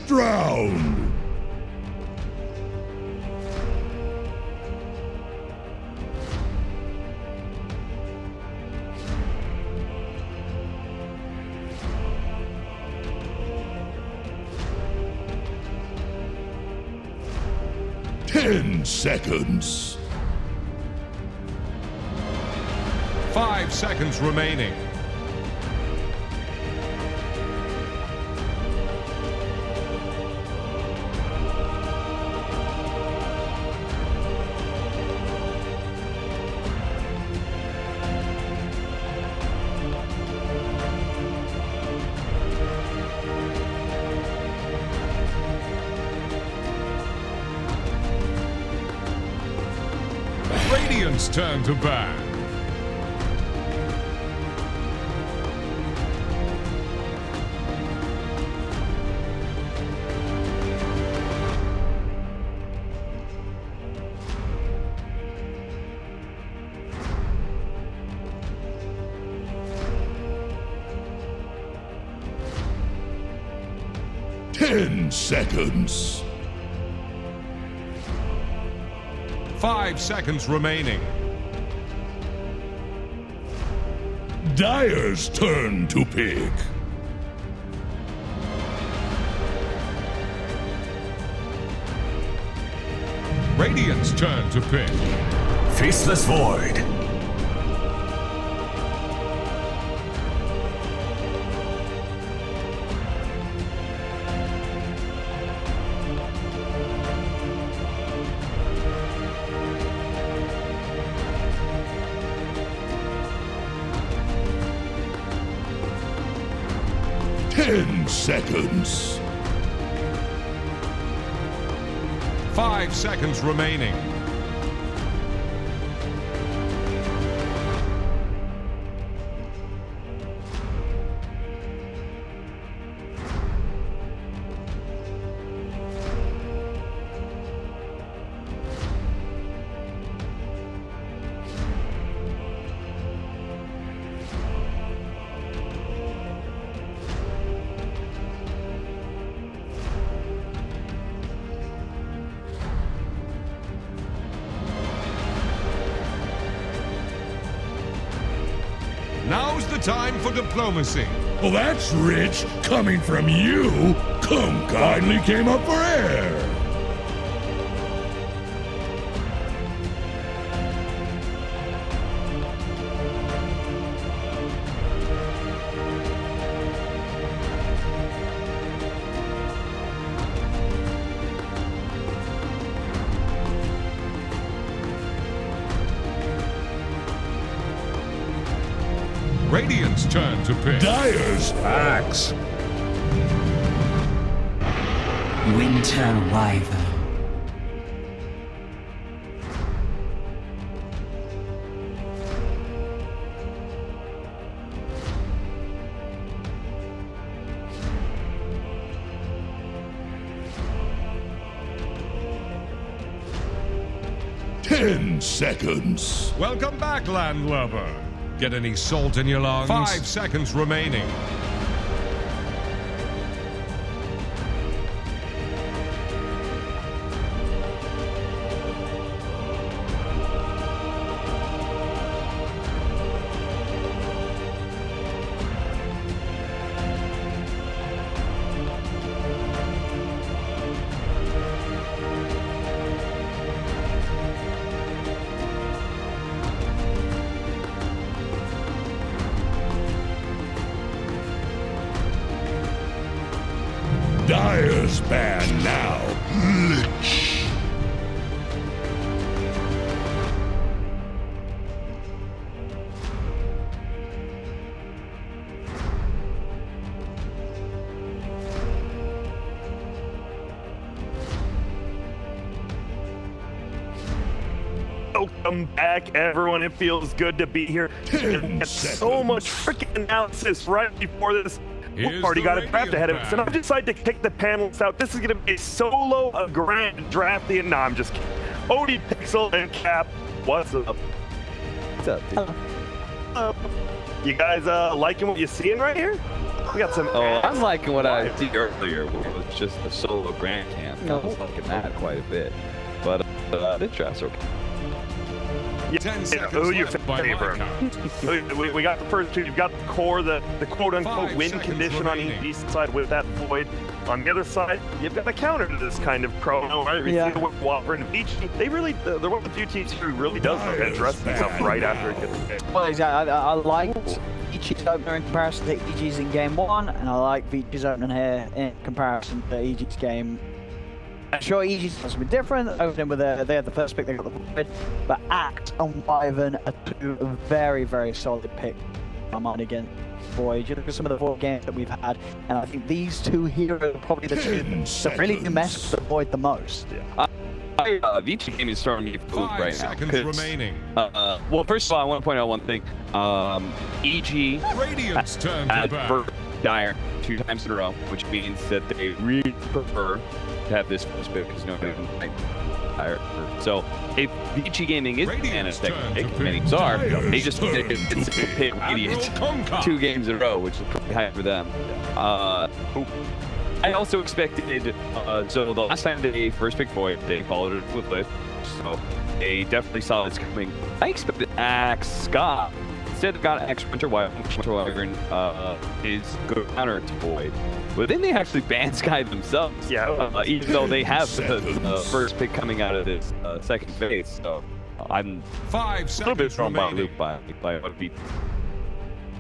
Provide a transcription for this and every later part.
First round. Ten seconds. 5 seconds remaining. Radiant's turn to ban. Ten seconds. 5 seconds remaining. Dyer's turn to pick. Radiant's turn to pick. Faceless Void. Ten seconds. 5 seconds remaining. Now's the time for diplomacy. Well, that's rich coming from you. Come kindly came up for air. Radiant's turn to pick. Dyer's axe. Winter Wyvern. Ten seconds. Welcome back, landlubber. Get any salt in your lungs? 5 seconds remaining. Dyer's ban now. Lich. Welcome back, everyone. It feels good to be here. Get so much freaking analysis right before this. We've already got a draft ahead of us, and I've decided to kick the panelists out. This is going to be a solo, a grand draft. Nah, I'm just kidding. Odie, Pixel, and Cap, what's up? What's up, dude? You guys liking what you're seeing right here? We got some. Oh, I'm liking what I did earlier, which was just a solo Grand Camp. I was liking that quite a bit. But this draft's okay. Yeah, 10 seconds who you left by my favor? count. We got the first two. You've got the core, the quote-unquote 5 win seconds condition on remaining. each side with that void. On the other side, you've got a counter to this kind of chrono, right? We Yeah. see with Whopper and Vici. They really, they're one of the few teams who really does address themselves right after it gets hit. Well, exactly. I liked Vichi's opener in comparison to EG's in game 1, and I like Vichi's opener here in comparison to EG's game. I'm sure EG's something different. Opening with they had the first pick, they got the void, but Act and Wyvern are two very, very solid picks. I'm on again. Void. You look at some of the Void games that we've had, and I think these two heroes are probably the two that really do mess with the Void the most. Vici game is throwing me food 5 right now. seconds 'cause, remaining. well, first of all, I want to point out one thing. EG Radiant's turn to had bat. Dire 2 times in a row, which means that they really prefer to have this first pick because nobody can fight Dire. So if Vici Gaming is Radiant's Anna turn to pick, pick. many are, they just Dire's pick turn to pick. Radiant Conquer. 2 games in a row, which is pretty high for them. I also expected, so the last time they first picked Void, they followed it with Lift, so they definitely saw this coming. I expected Axe Scott. Instead, they got Axe Winter Wyvern is good counter to Void. But then they actually banned Sky themselves, Yeah. even though they have the first pick coming out of this second phase. So I'm 5 a little bit seconds thrown by a remaining. loop by what beat.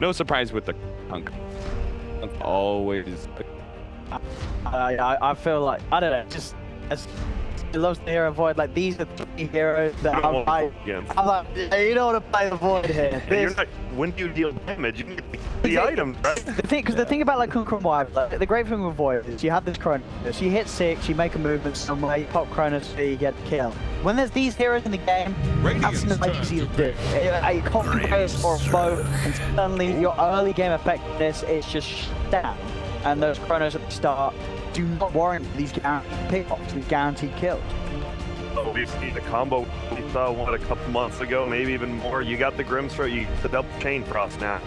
No surprise with the Punk. Always. I feel like, I don't know, just as he loves the hero Void, like these are 3 heroes that I'm like, you don't want to play the Void here. You're not, when do you deal damage? You need the items, right? The thing about like Conquer and Wyvern, like, the great thing with Void is you have this Chronos, you hit 6, you make a movement somewhere, you pop Chronos, so you get a kill. When there's these heroes in the game, Radiant's that's not turn easy to to do. You concentrate for a bow, and suddenly your early game effectiveness is just down. And those Chronos at the start do not warrant these guaranteed pickoffs, these guaranteed kills. Obviously, the combo we saw one a couple months ago, maybe even more. You got the Grimstroke, you get the double chain frost now.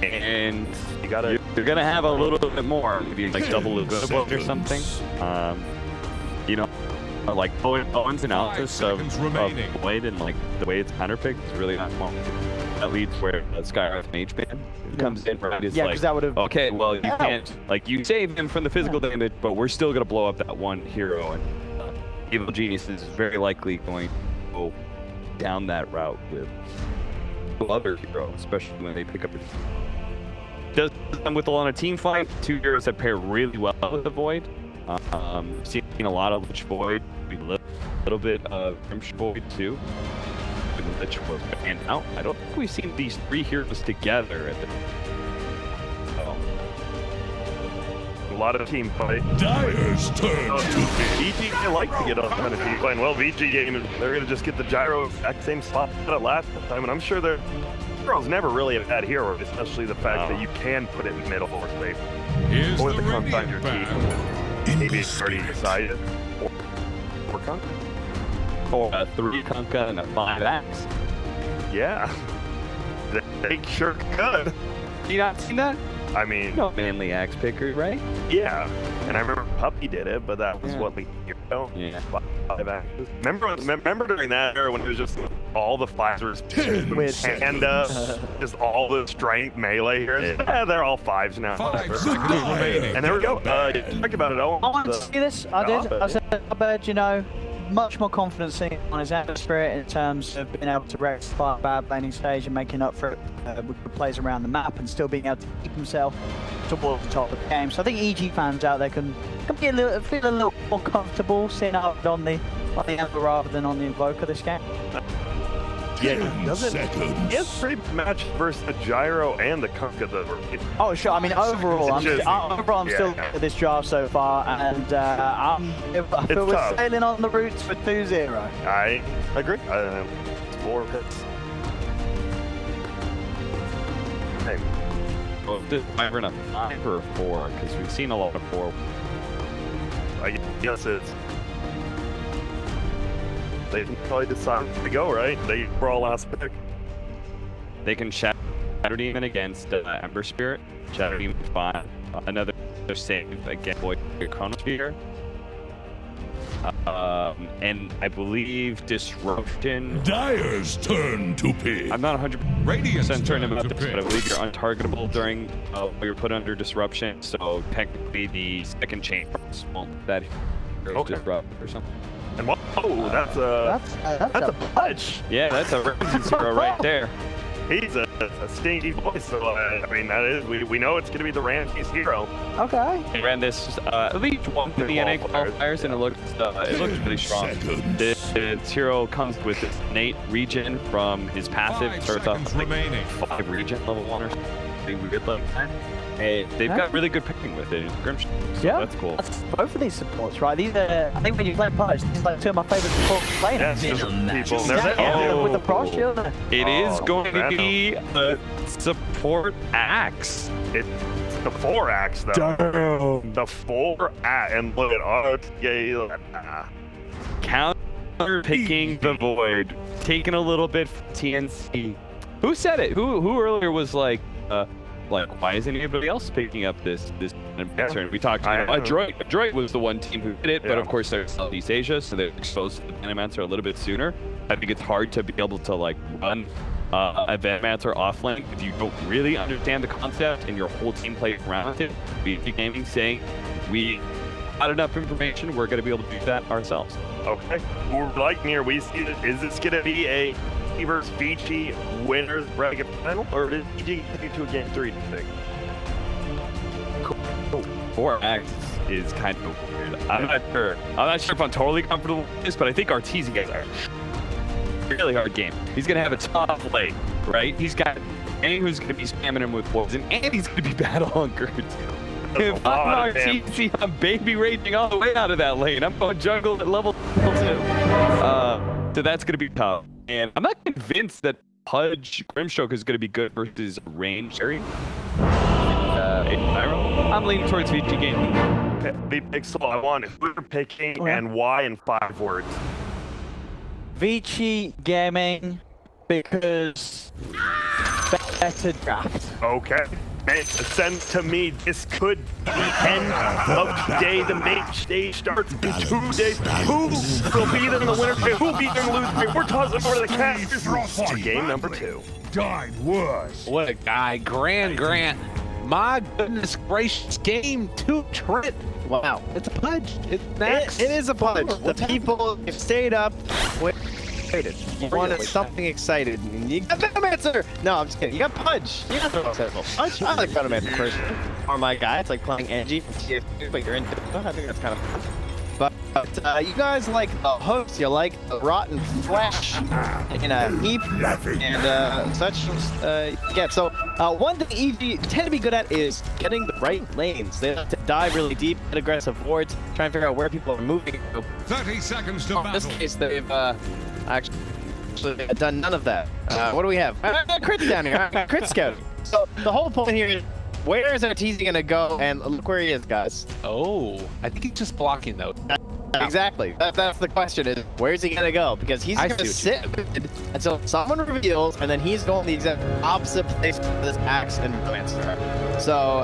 And You gotta. you're gonna have a little bit more, maybe like double the good or something. You know, like Owen's analysis 5 of seconds remaining. Void and like the way it's counterpicked is really not small. That leads where Skyrife Mage Man comes in, right? It's Yeah, like, because that would have. okay, well you can't, like you save him from the physical damage, but we're still gonna blow up that one hero, and Evil Genius is very likely going to go down that route with other heroes, especially when they pick up a does them with on a team fight. 2 heroes that pair really well with the Void. Seen a lot of Lich Void, a little bit of Grimsh Void too. When Lich was banned out, I don't think we've seen these 3 heroes together at the. A lot of team fight. Dire's turn to pick. VG, they like to get on kind of team playing. Well, VG game, they're going to just get the gyro exact same spot at last time, and I'm sure their hero's never really a bad hero, especially the fact that you can put it in middle or safe. Here's Or the the Conk on your Radiant team. band. Maybe it's already decided. Or Conk? Or a 3 Kunkka and a 5 Axe. Yeah. They sure could. You not seen that? I mean, No manly axe picker, right? yeah. And I remember Puppy did it, but that was Yeah. what we hear. Yeah. 5 axes. Remember during that era when it was just all the 5s were With and just all the strength melee heroes? Yeah, they're all 5s now. 5 Whatever. seconds remaining. And there we go. Talk about it all. I want to see this. I did. I said, Albert, you know, much more confidence in on his active spirit in terms of being able to rectify a bad laning stage and making up for it with the plays around the map and still being able to keep himself towards the top of the game. So I think EG fans out there can be feel a little more comfortable sitting out on the Ember rather than on the Invoker this game. Yeah, 10 doesn't. seconds. It's pretty match versus the gyro and the Kunkka. Oh, sure. I mean, overall, I'm Yeah. still at this draft so far, and I feel we're tough. sailing on the routes for 2-0. I agree. It's 4 picks. Hey, Well, this might run a 5 or a 4 because we've seen a lot of 4. I guess it's. They can probably decide to go, right? They were all last pick. They can chat Shadow Demon against Ember Spirit. Shadow Demon fine. Another save against Void Chronosphere. And I believe Disruption. Dire's turn to pick. I'm not 100% certain about this, but I believe you're untargetable during while you're put under Disruption. So technically, the second chain won't let that disrupt or something. And what? Oh, that's a punch. Yeah, that's a Rising Zero right there. He's a stinky boy, so I mean that is we know it's gonna be the Ramses hero. Okay. He ran this at least one of the NA qualifiers, and it looked really strong. This hero comes with this innate regen from his passive, starts off like 5 regen level 1 or something weird like that. Hey, they've got really good picking with it. Grimshaw, so Yeah, that's cool. That's both of these supports, right? These are, I think when you play Pudge, these are like 2 of my favorite support players. Yes, people. With the Pro Shield. It is going to be a support axe. It's the 4-axe though. The 4-axe, and look at RTA. Counter picking the void, taking a little bit from TNC. Who said it? Who earlier was like, why isn't anybody else picking up this concern? We talked about Droid was the one team who did it, but of course they're Southeast Asia, so they're exposed to the Venomancer a little bit sooner. I think it's hard to be able to like run a Venomancer off lane if you don't really understand the concept and your whole team plays around it. BG Gaming saying we got enough information, we're going to be able to do that ourselves. Okay, we're like near. We see it. Is this going to be a versus Vici winners bracket final, or is EG going to a game 3? Do you think? Cool. 4-axe is kind of weird. I'm not sure. I'm not sure if I'm totally comfortable with this, but I think Arteezy guys are really hard game. He's gonna have a tough lane, right? He's got Aang who's gonna be spamming him with poison, and he's gonna be battle hungered. If I'm Arteezy, I'm baby raging all the way out of that lane. I'm going jungle at level 2. So that's gonna be tough. And I'm not convinced that Pudge Grimstroke is gonna be good versus range carry. I'm leaning towards VG Gaming. Big Pixel, I want who you're picking and why in 5 words. Vici Gaming, because better draft. Okay. It sends to me this could be the end of the day. The main stage starts in 2 days. Who will be there in the winner? Who will be there in the loser? We're tossing over to the cast. Game number 2. Died worse. What a guy. Grant. My goodness gracious. Game 2 Trent. Wow. It's a Pudge. It's next. It is a Pudge. The people have stayed up. Waited. You wanted something excited. You got Venomancer! No, I'm just kidding. You got Pudge. You got Pudge. I like Venomancer personally. Or my guy. It's like playing Angie from TF2, but you're into it. I think that's kind of fun. But you guys like the hooks, you like the rotten flesh in a heap, and such. Yeah, so one thing EG tend to be good at is getting the right lanes. They have to dive really deep, get aggressive wards, try and figure out where people are moving. 30 seconds to battle. In this case, they've actually done none of that. What do we have? Crit's down here. Crit scouting. So the whole point here is, where is Arteezy gonna go? And look where he is, guys. Oh, I think he's just blocking though. Exactly. That's the question, is where's he gonna go? Because he's gonna sit until someone reveals, and then he's going the exact opposite place for this axe and Venomancer. So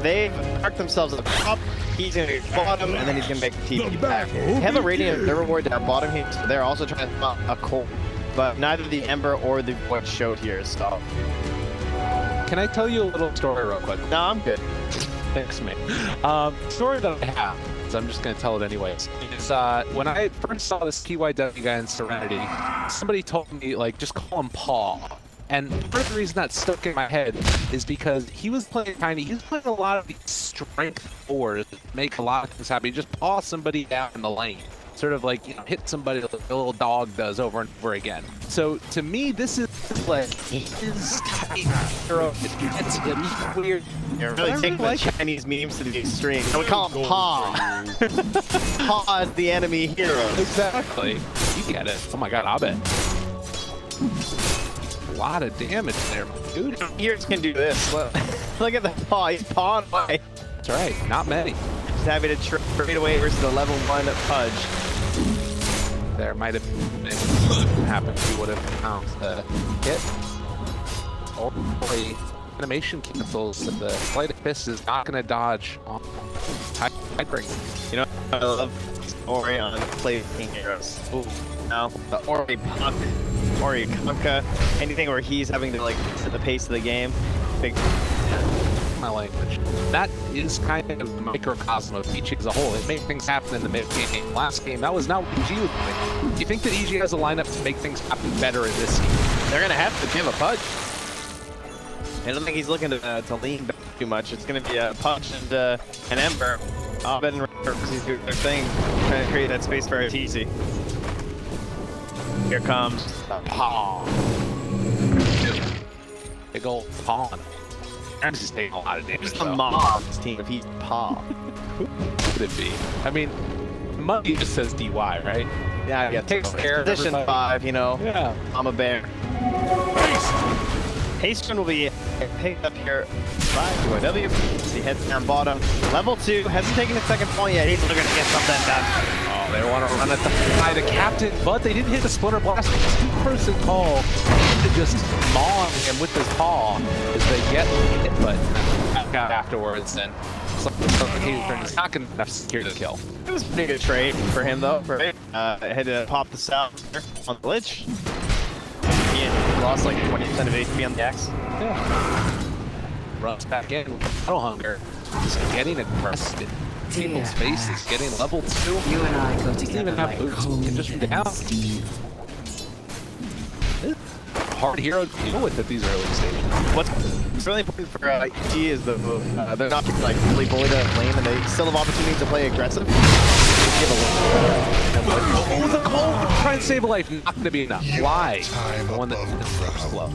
they've marked themselves at the top. He's gonna go bottom, and then he's gonna make the TP back. They have a Radiant their reward down bottom here, so they're also trying to mount a core. But neither the Ember or the Void showed here, so. Can I tell you a little story real quick? No, I'm good. Thanks, mate. Story that I have, so I'm just going to tell it anyways, is when I first saw this TYW guy in Serenity, somebody told me, like, just call him Paul. And part of the reason that stuck in my head is because he was playing tiny. He was playing a lot of these strength fours that make a lot of things happen. You just paw somebody down in the lane. Sort of like, you know, hit somebody like a little dog does over and over again. So to me, this is like his type hero. It's weird. You're really taking the Chinese memes to the extreme. And we call him Pa. Pa is the enemy hero. Exactly. You get it. Oh my god, I bet. A lot of damage there, my dude. Heroes can do this. Look at the Pa. He's pawing away. That's right. Not many. Just happy to trade away versus the level 1 Pudge. There might have been happened. He would have pounced the hit. hopefully animation cancels and the Flight of Fists is not going to dodge on Tidebringer. You know, I love Ori on playing heroes. Ooh. No, the Ori Puck, Ori Kamka, anything where he's having to like set the pace of the game. Big. My language. That is kind of the microcosm of EG as a whole. It made things happen in the mid-game. Last game, that was not what EG was doing. Do you think that EG has a lineup to make things happen better in this game? They're gonna have to give a Pudge. I don't think he's looking to lean back too much. It's gonna be a Pudge and an Ember. Ben and Ramsey's doing their thing, trying to create that space for TC. Here comes the Paw. Big old pawn. Ramsey's taking a lot of damage. Who's the mom's team if he's Paw? Who could it be? I mean, Money just says DY, right? Yeah, takes care of position everybody. 5, you know. Yeah. Mama Bear. Hasten will be picked up here by UIW. He heads down bottom. Level 2 hasn't taken his second point yet. He's looking to get something done. Oh, they want to run at the captain, but they didn't hit the Splinter Blast. Two-person call to just maul him with his paw as they get it, but back out afterwards, and Suffocation is not going to secure the kill. It was a pretty good trade for him, though. Right? Had to pop the sound on the glitch. He lost like 20% of HP on the Axe. Yeah. Runs back in with Battle Hunger. He's getting aggressive. People's faces, getting level 2. You and I go Doesn't even together have like boots. Cole He can just and down. Steve. Hard hero to deal with at these early stages. What's really important for EG is the they're not like really bullied at lane, and they still have opportunity to play aggressive. Oh, the call! Try and save a life, not going to be enough. Why? The one that slow.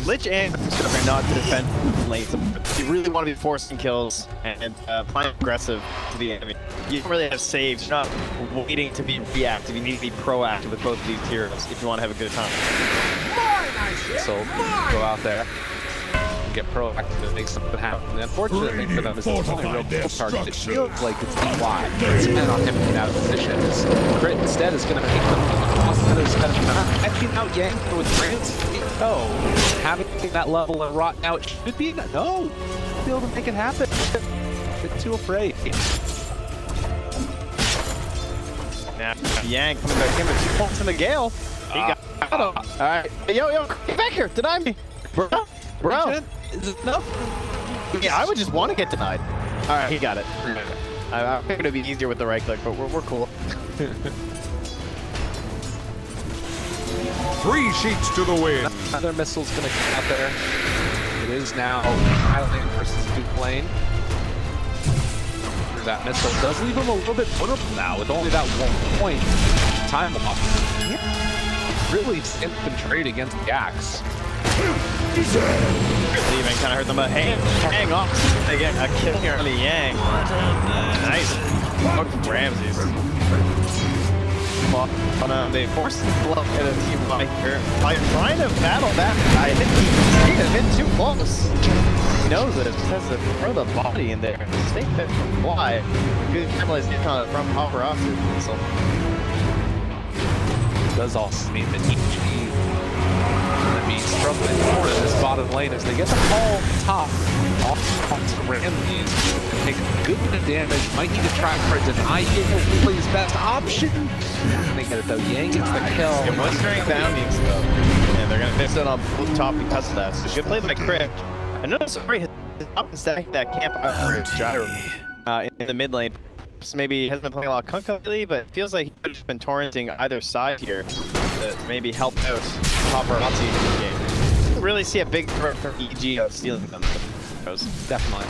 Lich and are not to defend lanes. You really want to be forcing kills and playing aggressive to the enemy. You don't really have saves. You're not waiting to be reactive. You need to be proactive with both of these heroes if you want to have a good time. So go out there and get proactive and make something happen. The unfortunate thing for them is it's only a real kill target. It feels like it's DY. It's dependent on him to get out of position. His crit instead is going to make them catching out Yang with Grants. Oh, having that level of rot now, it should be no. Be able to make it happen. A bit too afraid. Now, Yang coming back in with 2 points in the Gale. He got him. Alright. Hey, yo, get back here. Deny me. Bro. Is it enough? Yeah, I would just want to get denied. Alright, he got it. I figured it'd be easier with the right click, but we're cool. 3 sheets to the wind. Another missile's going to come out there. It is now Highland versus Duke Lane. That missile does leave him a little bit vulnerable now with only that 1 point time off. Really infiltrate against the Axe. Even kind of hurt them, but hang off. They get a kill here on the Yang. Nice. Ramses. They forced the blow in a team fight here by trying to battle that guy. He could have been too close. He knows it. It just has to throw the body in there. Stay fit from fly. Good capitalize from Hopper off missile. Does also mean that EG going to be struggling more in this bottom lane as they get the ball top off to Ramses. Take a good bit of damage. Might need to try for a deny here. Hopefully his best option. They get it though. Yang gets the kill. It was during boundings though. And they're going to miss it on both top because of that. So good play by Crypt. I noticed Ori has up and stacking that camp out for his gyro in the mid lane. So maybe he hasn't been playing a lot of Kunkka lately, but it feels like he could have been torrenting either side here to maybe help out Hopper Nazi in the game. You really see a big threat from EG of stealing them. Definitely.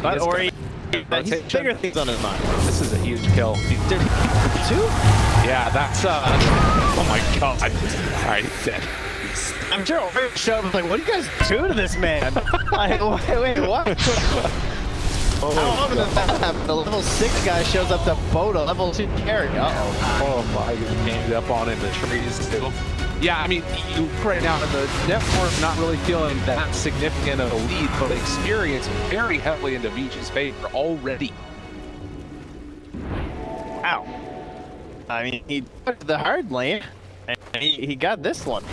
But Ori, he's bigger things on his mind. This is a huge kill. Did 2? Yeah, that's oh my god. Alright, he's dead. I'm sure Ori showed up like, what do you guys do to this man? Wait, what? How often does that happen? The level 6 guy shows up to Boda, level 2 carry. Oh my, ended up on in the trees too. Yeah, I mean, you right now in the network not really feeling that significant of a lead, but experience very heavily into VG's favor already. Wow. I mean, he took the hard lane. And he got this one.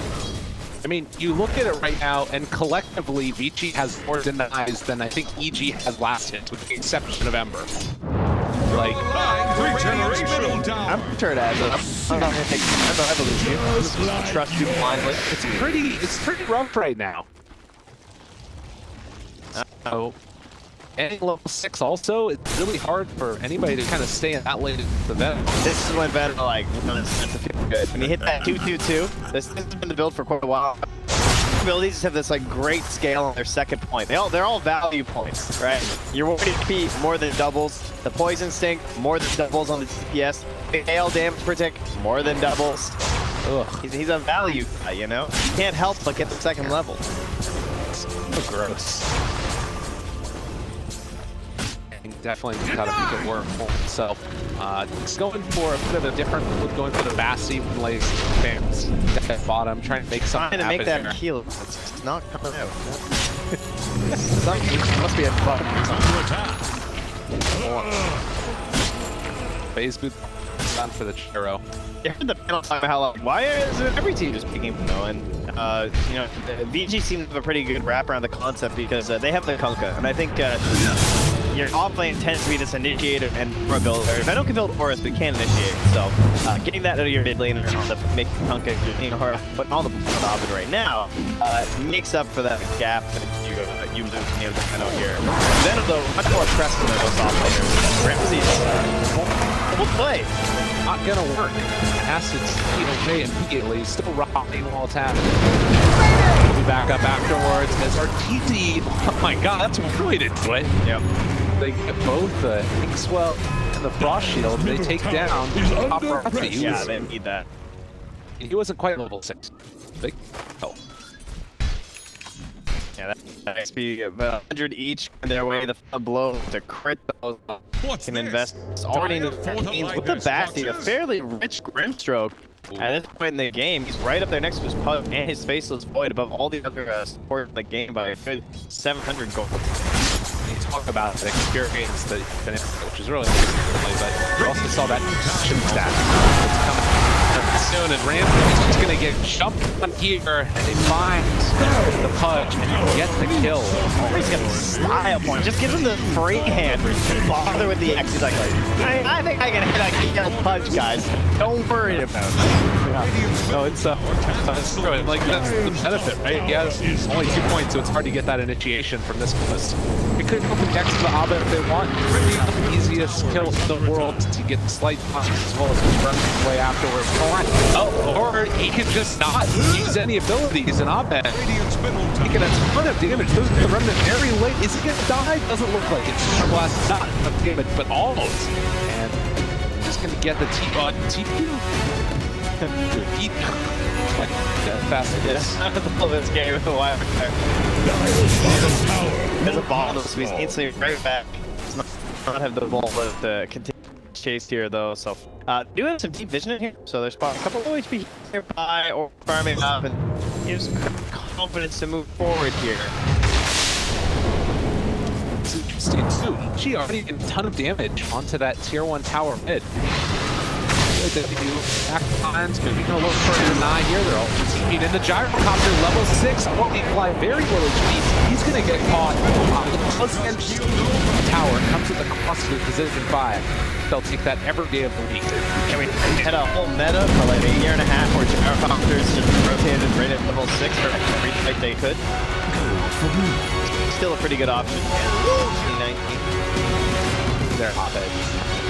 I mean, you look at it right now, and collectively, Vici has more denies than I think EG has last hit, with the exception of Ember. Like, I'm sure it adds up. I'm not gonna take evolution. Just trust you blindly. it's pretty rough right now. Oh, and level 6 also, it's really hard for anybody to kind of stay in that lane of the event. This is when Venom like starts to feel good. When you hit that 2-2-2, this has been the build for quite a while. Abilities have this like great scale on their second point. They're all value points, right? Your warp HP more than doubles. The poison stink more than doubles on the DPS. The hail damage protect more than doubles. Ugh, He's a value guy, you know. You can't help but get the second level. so gross. Definitely got to make it work for himself. He's going for a bit of a different, going for the Bassi lays fans at bottom, trying to make something Trying to make that happen heal. It's not coming out. Something must be a bug. Phase boot done for the Chiro. I heard the panel talk about how like, why is every team just picking Bruno? And you know, VG seems to have a pretty good wrap around the concept because they have the Kunkka, and I think your off lane tends to be this initiator and aura builder. Venom can build auras, but can't initiate. So getting that out of your mid laner on the making Kunkka, you know, putting all the buttons on it right now makes up for that gap that you lose near the Venom here. Venom though much more pressed than those off laners. Ramsey's will play. Not gonna work. Acid's away immediately, still rocking while it's happening. We'll be back up afterwards as our TT. Oh my god, that's really did it. Yep. They get both the Inkswell and the Frost Shield. They take down Paparazzi. Yeah, they need that. He wasn't quite level 6. Big help. Yeah, that XP about 100 each on their way the blow to crit those. Can invest already in the teams with the Basti, a fairly rich Grimstroke. At this point in the game, he's right up there next to his pug and his Faceless Void above all the other support in the game by a good 700 gold. You talk about the experience that he's been in, which is really interesting, but we also saw that action stat. It's coming soon, and Ramsey's just going to get jumped on here, and he finds the punch, and you get the kill. He's got a style point. Just give him the free hand. Bother with the X. He's like, I think I can hit a kill punch, guys. Don't worry about it. No, it's true. Like, that's the benefit, right? He has only 2 points, so it's hard to get that initiation from this list. He could go from Dex to the Abba if they want. Really the easiest kill in the world to get the slight punch as well as run his way afterwards. Oh, or he can just not use any abilities in Abba. Taking a ton of damage. Those the remnant very late. Is he gonna die? Doesn't look like it. Blast not enough damage, but almost. And just gonna get the TP. Fast it is. This game with a while there. There's a ball that squeeze instantly right back. Does not have the ball to continue chase here though. So do have some deep vision in here. So there's a couple low HP nearby or farming up and gives confidence to move forward here. It's interesting too. She already did a ton of damage onto that tier 1 tower mid. They do back lines, maybe gonna look for a deny here. They're all teaming in the gyrocopter level 6. Only fly very low HP. He's gonna get caught. Tower comes with the cost of position 5. They'll take that every day of the week. And we had a whole meta for like a year and a half where gyrocopters just rotated right at level 6 for every fight they could. Still a pretty good option. 2019. They're hot edge.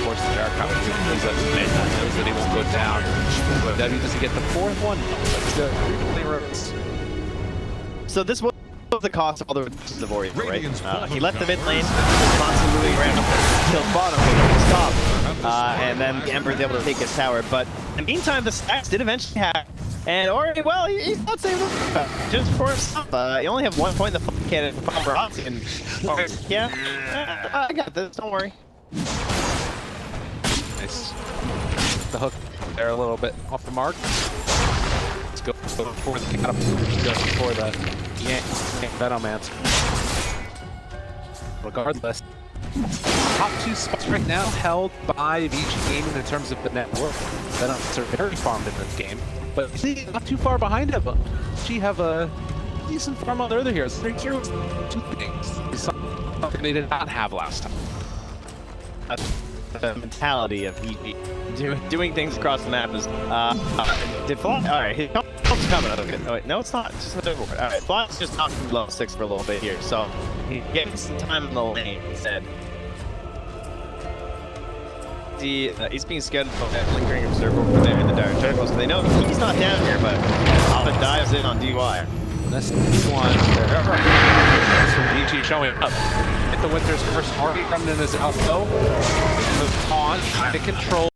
Of course, the gyrocopter is at midnight. Knows that he will go down. But W doesn't get the 4th one. But still, really roads. So this was the cost of all the resources of Ori, right? He left the mid lane, constantly moving around, killed bottom, stop, and then the Emperor was able to take his tower. But in the meantime, the stacks did eventually happen. And Ori, well, he's not saving just for himself. You only have 1 point in the fucking cannon for Paparazzi. And Ori, yeah, I got this, don't worry. Nice. The hook there a little bit off the mark. Let's go for the catapult. Go for the Venomancer. Regardless, top 2 spots right now held by VG Gaming in terms of the net worth. Venomancer very farmed in this game. but see, not too far behind him. She have a decent farm on the other here. So here's two things. Something they did not have last time. The mentality of doing things across the map is did Fly? All right, he's coming. Okay. Oh wait, no, it's not. It's just all right. Fly's just knocking level 6 for a little bit here, so he gets some time in the lane instead. He's being scheduled for that lingering observer over there in the Dire Turtles. They know he's not down here, but Alpha dives in on DY. This one, that's from DG showing up. Hit the Winter's Curse already running in his outflow. The taunt, trying to control